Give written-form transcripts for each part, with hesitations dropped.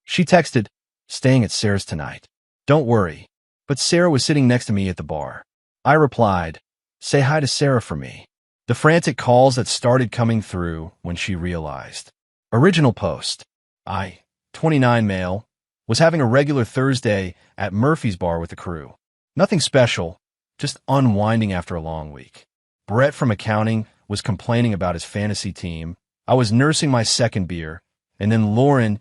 She texted, "Staying at Sarah's tonight. Don't worry." But Sarah was sitting next to me at the bar. I replied, "Say hi to Sarah for me." The frantic calls that started coming through when she realized. Original post. I, 29 male, was having a regular Thursday at Murphy's bar with the crew. Nothing special, just unwinding after a long week. Brett from accounting was complaining about his fantasy team. I was nursing my second beer, and then Lauren,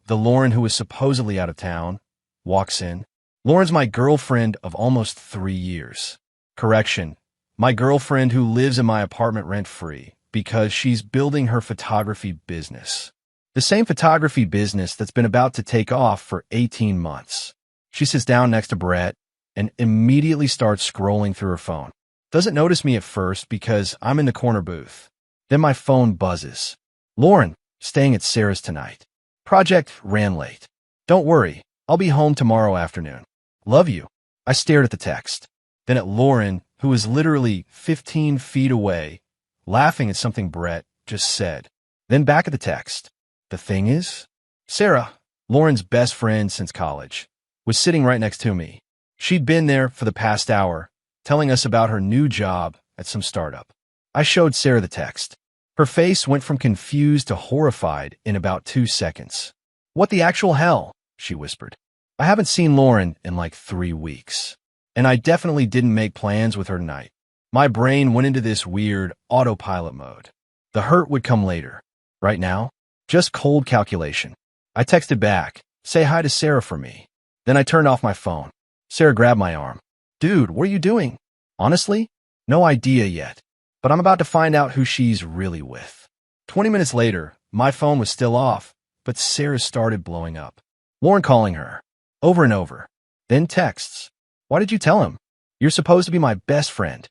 the Lauren who was supposedly out of town, walks in. Lauren's my girlfriend of almost 3 years. Correction, my girlfriend who lives in my apartment rent-free because she's building her photography business. The same photography business that's been about to take off for 18 months. She sits down next to Brett and immediately starts scrolling through her phone. Doesn't notice me at first because I'm in the corner booth. Then my phone buzzes. "Lauren, staying at Sarah's tonight. Project ran late. Don't worry, I'll be home tomorrow afternoon. Love you." I stared at the text, then at Lauren, who was literally 15 feet away, laughing at something Brett just said. Then back at the text. The thing is, Sarah, Lauren's best friend since college, was sitting right next to me. She'd been there for the past hour, telling us about her new job at some startup. I showed Sarah the text. Her face went from confused to horrified in about 2 seconds. "What the actual hell?" she whispered. I haven't seen Lauren in like 3 weeks, and I definitely didn't make plans with her tonight. My brain went into this weird autopilot mode. The hurt would come later. Right now, just cold calculation. I texted back, "Say hi to Sarah for me." Then I turned off my phone. Sarah grabbed my arm. "Dude, what are you doing?" "Honestly, no idea yet, but I'm about to find out who she's really with." 20 minutes later, my phone was still off, but Sarah started blowing up. Lauren calling her, over and over. Then texts. "Why did you tell him? You're supposed to be my best friend.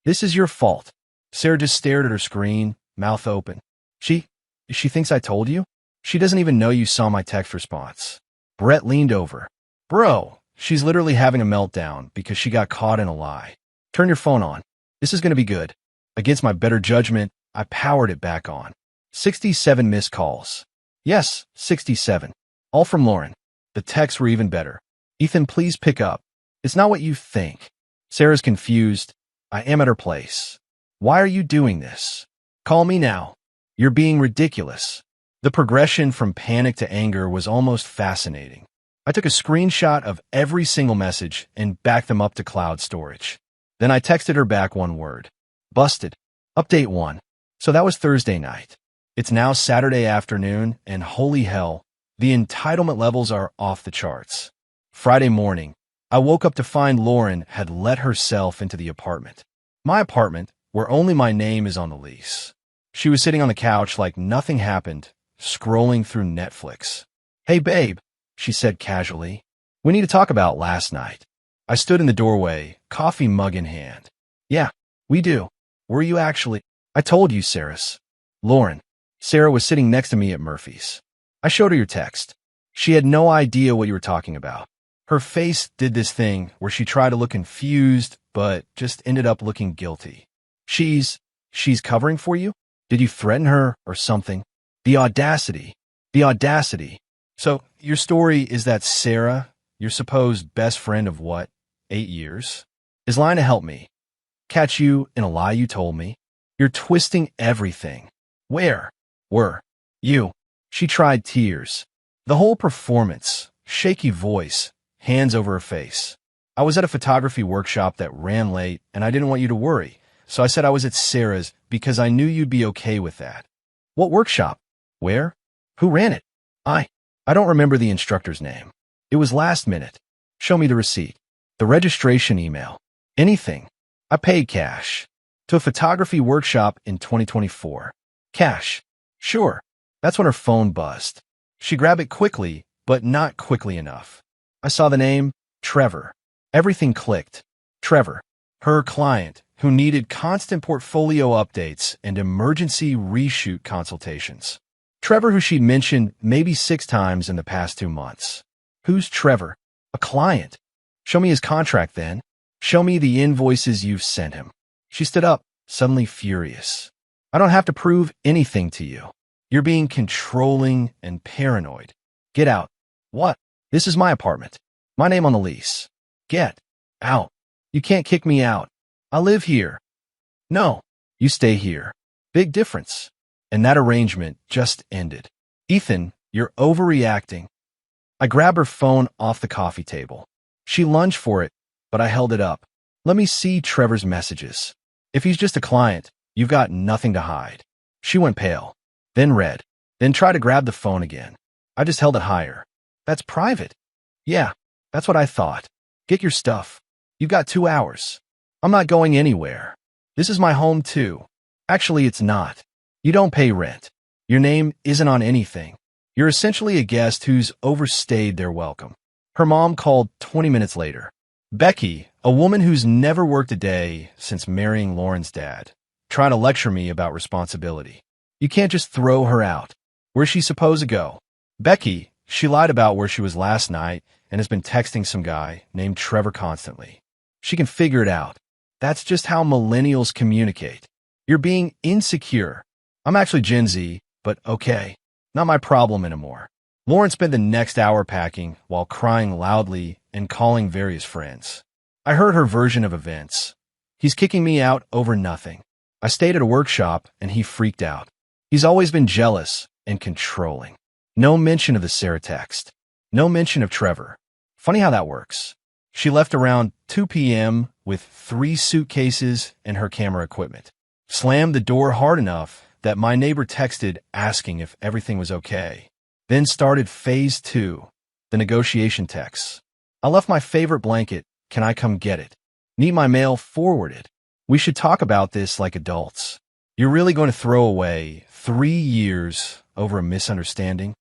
This is your fault." Sarah just stared at her screen, mouth open. She thinks I told you? She doesn't even know you saw my text response." Brett leaned over. "Bro, she's literally having a meltdown because she got caught in a lie. Turn your phone on. This is going to be good." Against my better judgment, I powered it back on. 67 missed calls. Yes, 67. All from Lauren. The texts were even better. "Ethan, please pick up. It's not what you think." Sarah's confused. "I am at her place." "Why are you doing this? Call me now. You're being ridiculous." The progression from panic to anger was almost fascinating. I took a screenshot of every single message and backed them up to cloud storage. Then I texted her back one word. "Busted. Update 1. So that was Thursday night. It's now Saturday afternoon, and holy hell, the entitlement levels are off the charts. Friday morning, I woke up to find Lauren had let herself into the apartment. My apartment, where only my name is on the lease. She was sitting on the couch like nothing happened, scrolling through Netflix. "Hey babe," she said casually. "We need to talk about last night." I stood in the doorway, coffee mug in hand. "Yeah, we do. Were you actually?" "I told you, Sarah's." "Lauren." Sarah was sitting next to me at Murphy's. I showed her your text. She had no idea what you were talking about. Her face did this thing where she tried to look confused, but just ended up looking guilty. She's covering for you? Did you threaten her or something?" The audacity. The audacity. "So your story is that Sarah, your supposed best friend of what, 8 years, is lying to help me. Catch you in a lie you told me. You're twisting everything. Where were you?" She tried tears. The whole performance, shaky voice, hands over her face. "I was at a photography workshop that ran late, and I didn't want you to worry. So I said I was at Sarah's because I knew you'd be okay with that." "What workshop? Where? Who ran it?" I don't remember the instructor's name. It was last minute. Show me the receipt. The registration email. Anything. I paid cash. To a photography workshop in 2024. Cash. Sure. That's when her phone buzzed. She grabbed it quickly, but not quickly enough. I saw the name, Trevor. Everything clicked. Trevor. Her client, who needed constant portfolio updates and emergency reshoot consultations. Trevor, who she'd mentioned maybe 6 times in the past 2 months. Who's Trevor? A client. Show me his contract then. Show me the invoices you've sent him. She stood up, suddenly furious. "I don't have to prove anything to you. You're being controlling and paranoid. Get out. What? This is my apartment. My name on the lease. Get out. You can't kick me out. I live here. No. You stay here. Big difference. And that arrangement just ended. Ethan, you're overreacting. I grabbed her phone off the coffee table. She lunged for it, but I held it up. Let me see Trevor's messages. If he's just a client, you've got nothing to hide. She went pale, then red, then tried to grab the phone again. I just held it higher. That's private. Yeah, that's what I thought. Get your stuff. You've got 2 hours. I'm not going anywhere. This is my home too. Actually, it's not. You don't pay rent. Your name isn't on anything. You're essentially a guest who's overstayed their welcome. Her mom called 20 minutes later. Becky, a woman who's never worked a day since marrying Lauren's dad, trying to lecture me about responsibility. You can't just throw her out. Where's she supposed to go? Becky, she lied about where she was last night and has been texting some guy named Trevor constantly. She can figure it out. That's just how millennials communicate. You're being insecure. I'm actually Gen Z, but okay. Not my problem anymore. Lauren spent the next hour packing while crying loudly and calling various friends. I heard her version of events. He's kicking me out over nothing. I stayed at a workshop and he freaked out. He's always been jealous and controlling. No mention of the Sarah text. No mention of Trevor. Funny how that works. She left around 2 p.m. with 3 suitcases and her camera equipment. Slammed the door hard enough that my neighbor texted asking if everything was okay. Then started phase 2, the negotiation texts. I left my favorite blanket. Can I come get it? Need my mail forwarded. We should talk about this like adults. You're really going to throw away 3 years over a misunderstanding?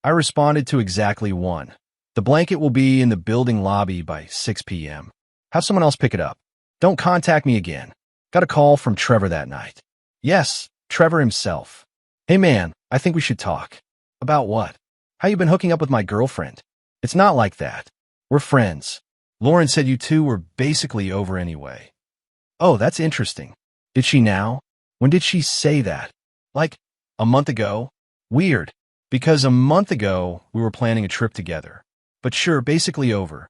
I responded to exactly one. The blanket will be in the building lobby by 6 p.m. Have someone else pick it up. Don't contact me again. Got a call from Trevor that night. Yes, Trevor himself. Hey man, I think we should talk. About what? How you been hooking up with my girlfriend? It's not like that. We're friends. Lauren said you two were basically over anyway. Oh, that's interesting. Did she now? When did she say that? Like, a month ago? Weird, because a month ago we were planning a trip together. But sure, basically over.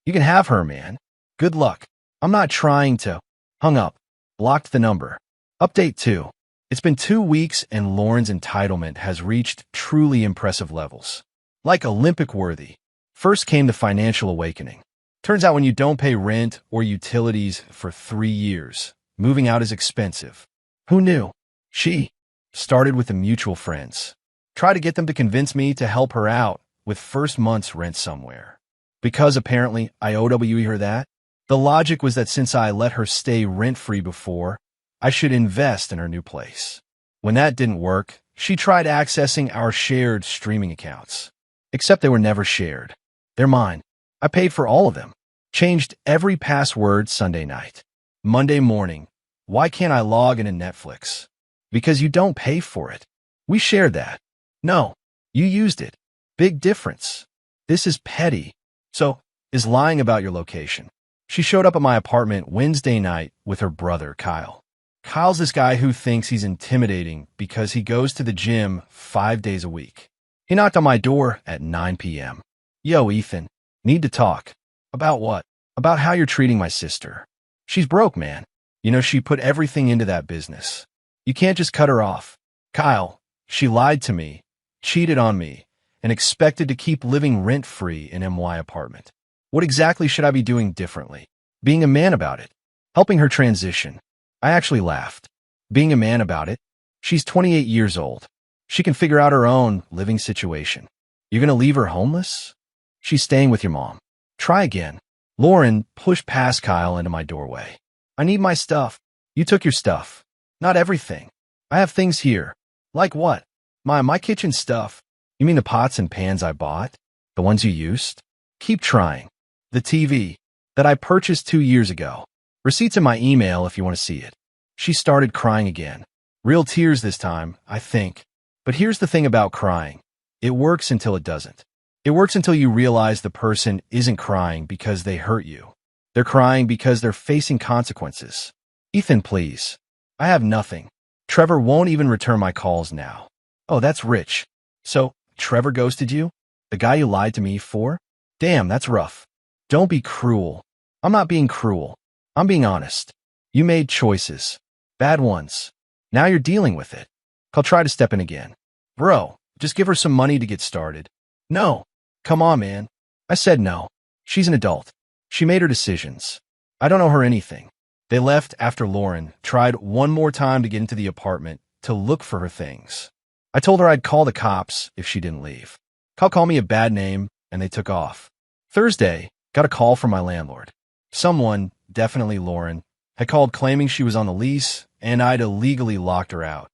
You can have her, man. Good luck. I'm not trying to. Hung up. Blocked the number. Update 2. It's been 2 weeks and Lauren's entitlement has reached truly impressive levels. Like Olympic worthy. First came the financial awakening. Turns out when you don't pay rent or utilities for 3 years, moving out is expensive. Who knew? She started with the mutual friends. Tried to get them to convince me to help her out with first month's rent somewhere. Because apparently I OWE her that. The logic was that since I let her stay rent-free before, I should invest in her new place. When that didn't work, she tried accessing our shared streaming accounts. Except they were never shared. They're mine. I paid for all of them. Changed every password Sunday night. Monday morning. Why can't I log into Netflix? Because you don't pay for it. We shared that. No, you used it. Big difference. This is petty. So, is lying about your location. She showed up at my apartment Wednesday night with her brother, Kyle. Kyle's this guy who thinks he's intimidating because he goes to the gym 5 days a week. He knocked on my door at 9 p.m. Yo, Ethan, need to talk. About what? About how you're treating my sister. She's broke, man. You know, she put everything into that business. You can't just cut her off. Kyle, she lied to me, cheated on me, and expected to keep living rent-free in MY apartment. What exactly should I be doing differently? Being a man about it. Helping her transition. I actually laughed. Being a man about it? She's 28 years old. She can figure out her own living situation. You're gonna leave her homeless? She's staying with your mom. Try again. Lauren pushed past Kyle into my doorway. I need my stuff. You took your stuff. Not everything. I have things here. Like what? My kitchen stuff. You mean the pots and pans I bought? The ones you used? Keep trying. The TV that I purchased 2 years ago. Receipts in my email if you want to see it. She started crying again. Real tears this time, I think. But here's the thing about crying. It works until it doesn't. It works until you realize the person isn't crying because they hurt you. They're crying because they're facing consequences. Ethan, please. I have nothing. Trevor won't even return my calls now. Oh, that's rich. So, Trevor ghosted you? The guy you lied to me for? Damn, that's rough. Don't be cruel. I'm not being cruel. I'm being honest. You made choices. Bad ones. Now you're dealing with it. I'll try to step in again. Bro, just give her some money to get started. No. Come on, man. I said no. She's an adult. She made her decisions. I don't owe her anything. They left after Lauren tried one more time to get into the apartment to look for her things. I told her I'd call the cops if she didn't leave. Call me a bad name, and they took off. Thursday, got a call from my landlord. Someone, definitely Lauren, had called claiming she was on the lease and I'd illegally locked her out.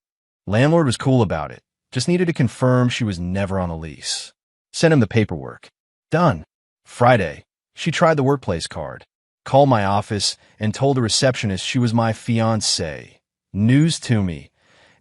Landlord was cool about it, just needed to confirm she was never on a lease. Sent him the paperwork. Done. Friday, she tried the workplace card. Called my office and told the receptionist she was my fiancée. News to me,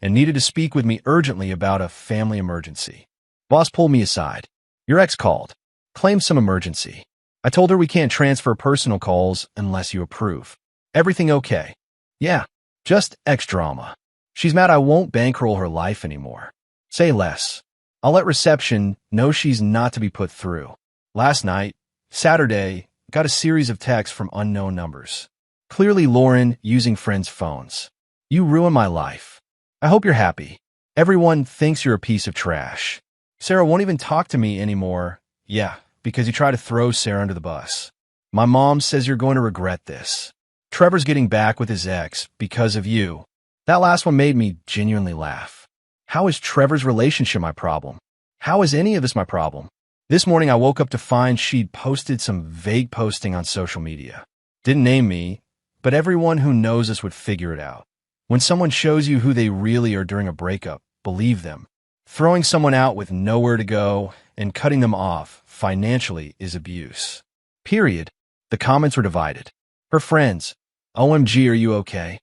and needed to speak with me urgently about a family emergency. Boss pulled me aside. Your ex called. Claimed some emergency. I told her we can't transfer personal calls unless you approve. Everything okay? Yeah, just ex drama. She's mad I won't bankroll her life anymore. Say less. I'll let reception know she's not to be put through. Last night, Saturday, got a series of texts from unknown numbers. Clearly Lauren using friends' phones. You ruined my life. I hope you're happy. Everyone thinks you're a piece of trash. Sarah won't even talk to me anymore. Yeah, because you try to throw Sarah under the bus. My mom says you're going to regret this. Trevor's getting back with his ex because of you. That last one made me genuinely laugh. How is Trevor's relationship my problem? How is any of this my problem? This morning I woke up to find she'd posted some vague posting on social media. Didn't name me, but everyone who knows us would figure it out. When someone shows you who they really are during a breakup, believe them. Throwing someone out with nowhere to go and cutting them off financially is abuse. Period. The comments were divided. Her friends, OMG, are you okay?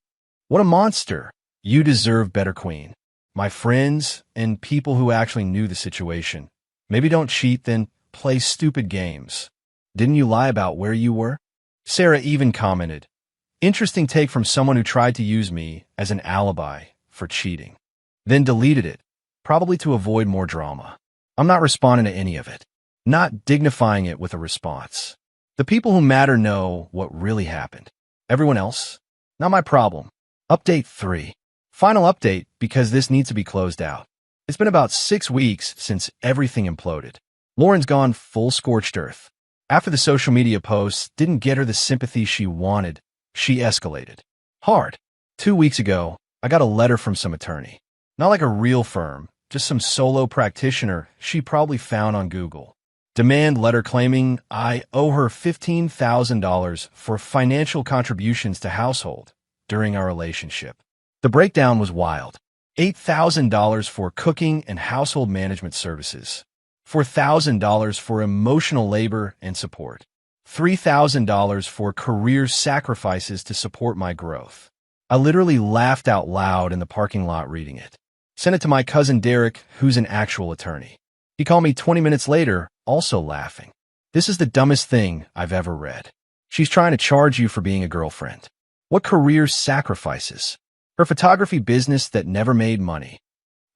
What a monster. You deserve better, queen. My friends and people who actually knew the situation. Maybe don't cheat, then play stupid games. Didn't you lie about where you were? Sarah even commented, interesting take from someone who tried to use me as an alibi for cheating. Then deleted it, probably to avoid more drama. I'm not responding to any of it. Not dignifying it with a response. The people who matter know what really happened. Everyone else? Not my problem. Update 3. Final update because this needs to be closed out. It's been about 6 weeks since everything imploded. Lauren's gone full scorched earth. After the social media posts didn't get her the sympathy she wanted, she escalated. Hard. 2 weeks ago, I got a letter from some attorney. Not like a real firm, just some solo practitioner she probably found on Google. Demand letter claiming I owe her $15,000 for financial contributions to household during our relationship. The breakdown was wild. $8,000 for cooking and household management services. $4,000 for emotional labor and support. $3,000 for career sacrifices to support my growth. I literally laughed out loud in the parking lot reading it. Sent it to my cousin Derek, who's an actual attorney. He called me 20 minutes later, also laughing. This is the dumbest thing I've ever read. She's trying to charge you for being a girlfriend. What career sacrifices? Her photography business that never made money.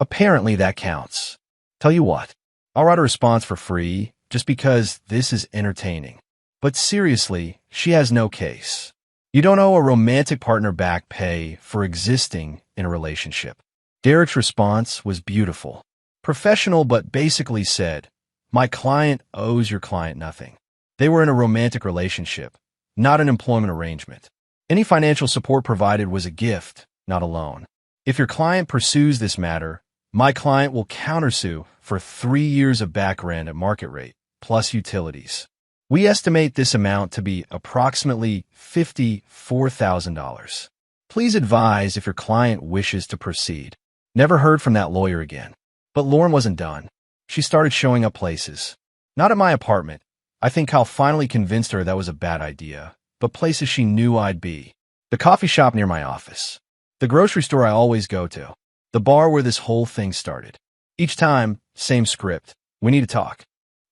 Apparently that counts. Tell you what, I'll write a response for free just because this is entertaining. But seriously, she has no case. You don't owe a romantic partner back pay for existing in a relationship. Derek's response was beautiful. Professional, but basically said, my client owes your client nothing. They were in a romantic relationship, not an employment arrangement. Any financial support provided was a gift, not a loan. If your client pursues this matter, my client will countersue for 3 years of back rent at market rate, plus utilities. We estimate this amount to be approximately $54,000. Please advise if your client wishes to proceed. Never heard from that lawyer again. But Lauren wasn't done. She started showing up places. Not at my apartment. I think Kyle finally convinced her that was a bad idea, but places she knew I'd be. The coffee shop near my office. The grocery store I always go to. The bar where this whole thing started. Each time, same script. We need to talk.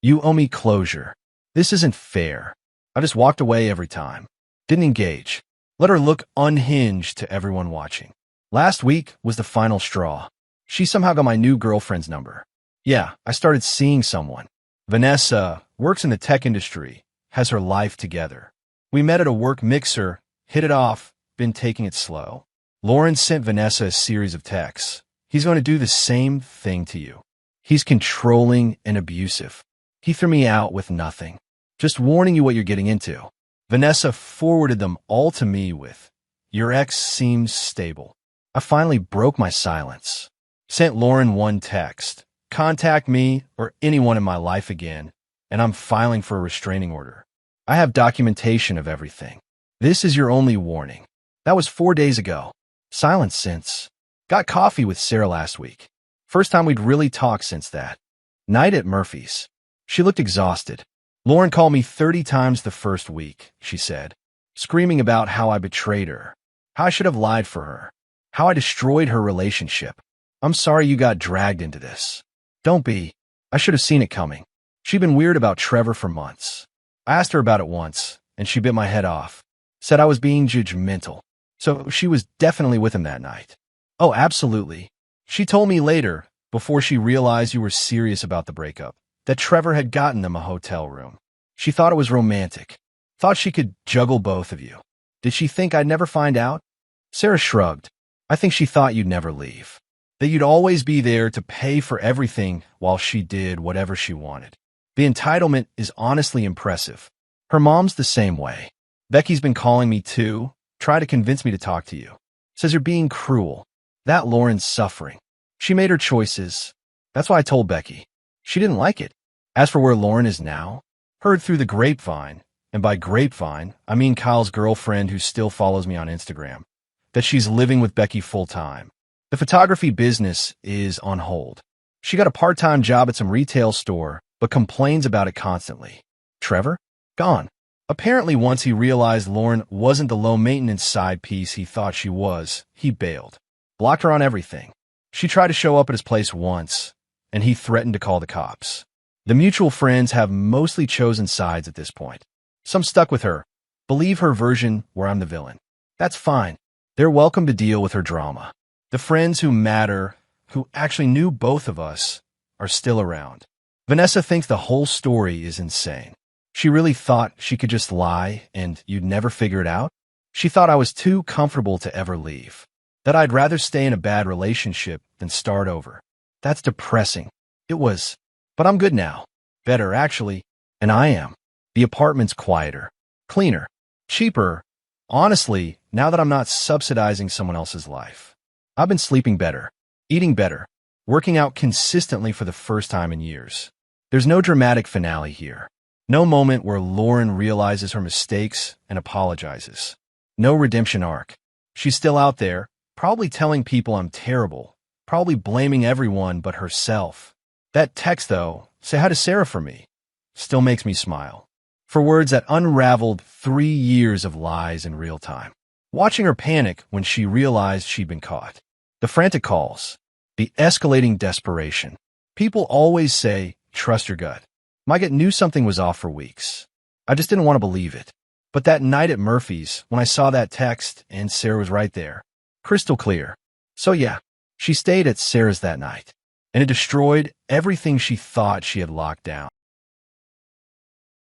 You owe me closure. This isn't fair. I just walked away every time. Didn't engage. Let her look unhinged to everyone watching. Last week was the final straw. She somehow got my new girlfriend's number. Yeah, I started seeing someone. Vanessa works in the tech industry, has her life together. We met at a work mixer, hit it off, been taking it slow. Lauren sent Vanessa a series of texts. He's going to do the same thing to you. He's controlling and abusive. He threw me out with nothing. Just warning you what you're getting into. Vanessa forwarded them all to me with, "Your ex seems stable." I finally broke my silence. Sent Lauren one text. "Contact me or anyone in my life again, and I'm filing for a restraining order. I have documentation of everything. This is your only warning." That was 4 days ago. Silence since. Got coffee with Sarah last week. First time we'd really talked since that. Night at Murphy's. She looked exhausted. "Lauren called me 30 times the first week," she said, screaming about how I betrayed her, how I should have lied for her, how I destroyed her relationship. "I'm sorry you got dragged into this." "Don't be. I should have seen it coming." She'd been weird about Trevor for months. I asked her about it once, and she bit my head off. Said I was being judgmental. So she was definitely with him that night. "Oh, absolutely." She told me later, before she realized you were serious about the breakup, that Trevor had gotten them a hotel room. She thought it was romantic. Thought she could juggle both of you. Did she think I'd never find out? Sarah shrugged. "I think she thought you'd never leave. That you'd always be there to pay for everything while she did whatever she wanted. The entitlement is honestly impressive. Her mom's the same way. Becky's been calling me too, try to convince me to talk to you. Says you're being cruel. That Lauren's suffering. She made her choices. That's why I told Becky. She didn't like it. As for where Lauren is now, heard through the grapevine, and by grapevine, I mean Kyle's girlfriend who still follows me on Instagram, that she's living with Becky full-time. The photography business is on hold. She got a part-time job at some retail store, but complains about it constantly. Trevor? Gone. Apparently once he realized Lauren wasn't the low-maintenance side piece he thought she was, he bailed. Blocked her on everything. She tried to show up at his place once, and he threatened to call the cops. The mutual friends have mostly chosen sides at this point. Some stuck with her, believe her version where I'm the villain. That's fine. They're welcome to deal with her drama. The friends who matter, who actually knew both of us, are still around. Vanessa thinks the whole story is insane. She really thought she could just lie and you'd never figure it out? She thought I was too comfortable to ever leave. That I'd rather stay in a bad relationship than start over. That's depressing. It was. But I'm good now. Better, actually. And I am. The apartment's quieter, cleaner, cheaper. Honestly, now that I'm not subsidizing someone else's life. I've been sleeping better, eating better, working out consistently for the first time in years. There's no dramatic finale here. No moment where Lauren realizes her mistakes and apologizes. No redemption arc. She's still out there, probably telling people I'm terrible, probably blaming everyone but herself. That text, though, "Say hi to Sarah for me," still makes me smile. For words that unraveled 3 years of lies in real time. Watching her panic when she realized she'd been caught. The frantic calls. The escalating desperation. People always say, trust your gut. My gut knew something was off for weeks. I just didn't want to believe it. But that night at Murphy's, when I saw that text and Sarah was right there, crystal clear. So yeah, she stayed at Sarah's that night, and it destroyed everything she thought she had locked down.